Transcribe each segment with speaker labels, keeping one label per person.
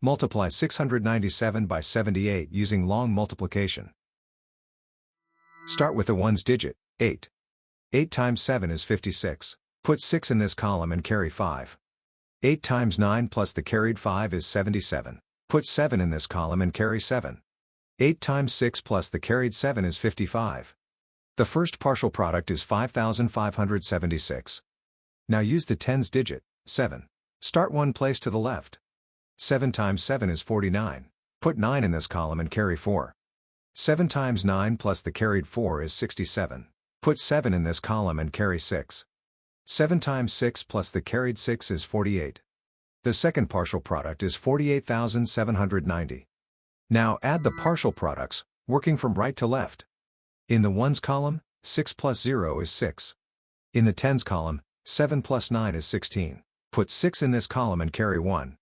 Speaker 1: Multiply 697 by 78 using long multiplication. Start with the ones digit, 8. 8 times 7 is 56. Put 6 in this column and carry 5. 8 times 9 plus the carried 5 is 77. Put 7 in this column and carry 7. 8 times 6 plus the carried 7 is 55. The first partial product is 5,576. Now use the tens digit, 7. Start one place to the left. 7 times 7 is 49. Put 9 in this column and carry 4. 7 times 9 plus the carried 4 is 67. Put 7 in this column and carry 6. 7 times 6 plus the carried 6 is 48. The second partial product is 48,790. Now add the partial products, working from right to left. In the ones column, 6 plus 0 is 6. In the tens column, 7 plus 9 is 16. Put 6 in this column and carry 1.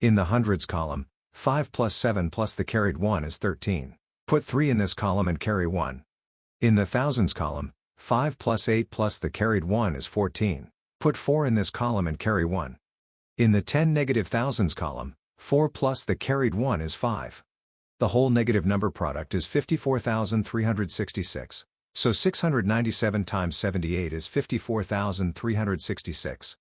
Speaker 1: In the hundreds column, 5 plus 7 plus the carried 1 is 13. Put 3 in this column and carry 1. In the thousands column, 5 plus 8 plus the carried 1 is 14. Put 4 in this column and carry 1. In the 10 negative thousands column, 4 plus the carried 1 is 5. The whole negative number product is 54,366. So 697 times 78 is 54,366.